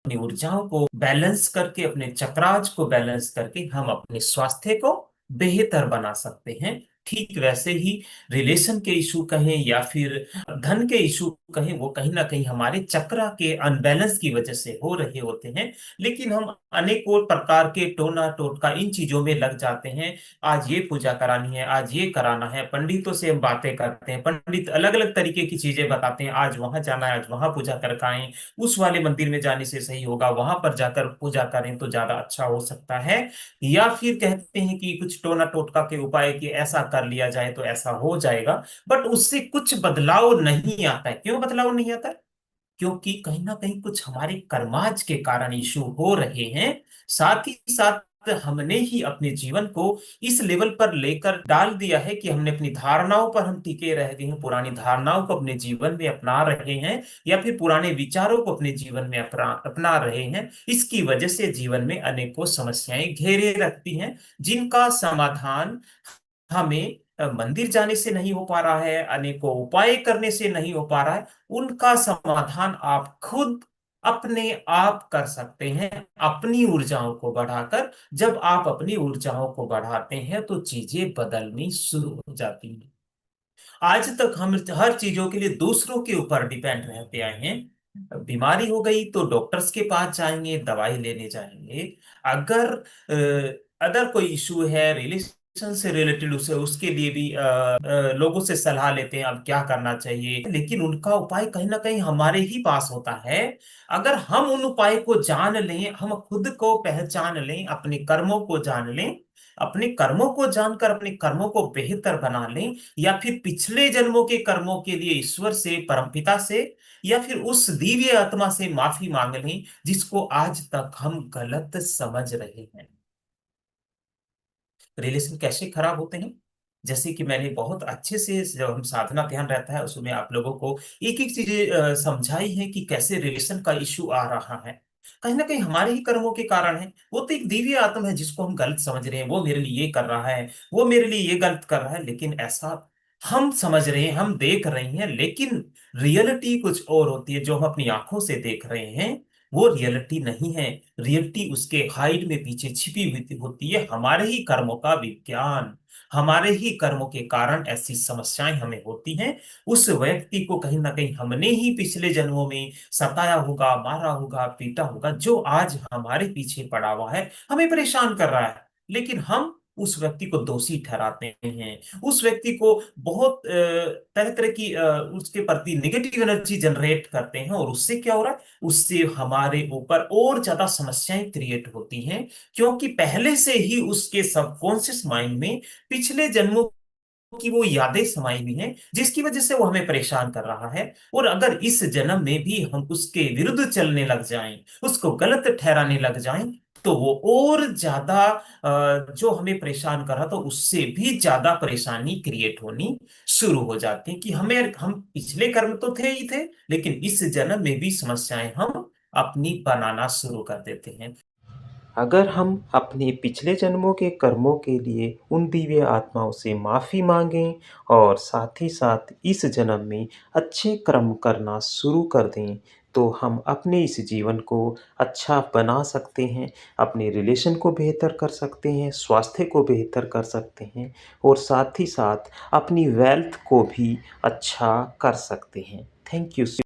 अपनी ऊर्जाओं को बैलेंस करके, अपने चक्राज को बैलेंस करके हम अपने स्वास्थ्य को बेहतर बना सकते हैं। ठीक वैसे ही रिलेशन के इशू कहें या फिर धन के इशू कहें, वो कहीं ना कहीं हमारे चक्रा के अनबैलेंस की वजह से हो रहे होते हैं। लेकिन हम अनेकों प्रकार के टोना टोटका इन चीजों में लग जाते हैं। आज ये पूजा करानी है, आज ये कराना है, पंडितों से हम बातें करते हैं, पंडित अलग अलग तरीके की चीजें बताते हैं, आज वहां जाना है, आज वहां पूजा करके आए, उस वाले मंदिर में जाने से सही होगा, वहां पर जाकर पूजा करें तो ज्यादा अच्छा हो सकता है। या फिर कहते हैं कि कुछ टोना टोटका के उपाय कि ऐसा कर लिया जाए तो ऐसा हो जाएगा। बट उससे कुछ बदलाव नहीं आता है। क्यों बदलाव नहीं आता है? क्योंकि कहीं ना कहीं कुछ हमारे कर्माज के कारण इशू हो रहे हैं। साथ ही साथ हमने ही अपने जीवन को इस लेवल पर लेकर डाल दिया है कि हमने अपनी धारणाओं पर हम टिके रह गए हैं, पुरानी धारणाओं को अपने जीवन में अपना रहे हैं, या फिर पुराने विचारों को अपने जीवन में अपना रहे हैं। इसकी वजह से जीवन में अनेकों समस्याएं घेरे रखती हैं, जिनका समाधान हमें मंदिर जाने से नहीं हो पा रहा है, अनेकों उपाय करने से नहीं हो पा रहा है। उनका समाधान आप खुद अपने आप कर सकते हैं, अपनी ऊर्जाओं को बढ़ाकर। जब आप अपनी ऊर्जाओं को बढ़ाते हैं तो चीजें बदलनी शुरू हो जाती हैं। आज तक हम हर चीजों के लिए दूसरों के ऊपर डिपेंड रहते आए हैं। बीमारी हो गई तो डॉक्टर्स के पास जाएंगे, दवाई लेने जाएंगे। अगर अदर कोई इशू है रिलेशन से रिलेटेड, उसे उसके लिए भी लोगों से सलाह लेते हैं अब क्या करना चाहिए, लेकिन उनका उपाय कहीं ना कहीं हमारे ही पास होता है। अगर हम उन उपाय को जान लें, हम खुद को पहचान लें, अपने कर्मों को जान लें, अपने कर्मों को जानकर अपने कर्मों को बेहतर बना लें, या फिर पिछले जन्मों के कर्मों के लिए ईश्वर से, परमपिता से, या फिर उस दिव्य आत्मा से माफी मांग लें जिसको आज तक हम गलत समझ रहे हैं। रिलेशन कैसे खराब होते हैं? जैसे कि मैंने बहुत अच्छे से, जब हम साधना ध्यान रहता है उसमें आप लोगों को एक एक चीजें समझाई है कि कैसे रिलेशन का इशू आ रहा है। कहीं ना कहीं हमारे ही कर्मों के कारण है। वो तो एक दिव्य आत्मा है जिसको हम गलत समझ रहे हैं, वो मेरे लिए ये कर रहा है, वो मेरे लिए ये गलत कर रहा है, लेकिन ऐसा हम समझ रहे हैं, हम देख रहे हैं, लेकिन रियलिटी कुछ और होती है। जो हम अपनी आंखों से देख रहे हैं वो रियलिटी नहीं है। रियलिटी उसके हाइड में पीछे छिपी हुई होती है, हमारे ही कर्मों का विज्ञान। हमारे ही कर्मों के कारण ऐसी समस्याएं हमें होती हैं। उस व्यक्ति को कहीं ना कहीं हमने ही पिछले जन्मों में सताया होगा, मारा होगा, पीटा होगा, जो आज हमारे पीछे पड़ा हुआ है, हमें परेशान कर रहा है। लेकिन हम उस व्यक्ति को दोषी ठहराते हैं, उस व्यक्ति को बहुत तरह तरह की उसके प्रति नेगेटिव एनर्जी जनरेट करते हैं, और उससे क्या हो रहा है? उससे हमारे ऊपर और ज्यादा समस्याएं क्रिएट होती हैं। क्योंकि पहले से ही उसके सबकॉन्शियस माइंड में पिछले जन्मों की वो यादें समाई हुई हैं, जिसकी वजह से वो हमें परेशान कर रहा है। और अगर इस जन्म में भी हम उसके विरुद्ध चलने लग जाएं, उसको गलत ठहराने लग जाएं, तो वो और ज्यादा जो हमें परेशान कर रहा था उससे भी ज्यादा परेशानी क्रिएट होनी शुरू हो जाती है। कि हम पिछले कर्म तो थे ही थे, लेकिन इस जन्म में भी समस्याएं हम अपनी बनाना शुरू कर देते हैं। अगर हम अपने पिछले जन्मों के कर्मों के लिए उन दिव्य आत्माओं से माफ़ी मांगें और साथ ही साथ इस जन्म में अच्छे कर्म करना शुरू कर दें, तो हम अपने इस जीवन को अच्छा बना सकते हैं, अपने रिलेशन को बेहतर कर सकते हैं, स्वास्थ्य को बेहतर कर सकते हैं और साथ ही साथ अपनी वेल्थ को भी अच्छा कर सकते हैं। Thank you.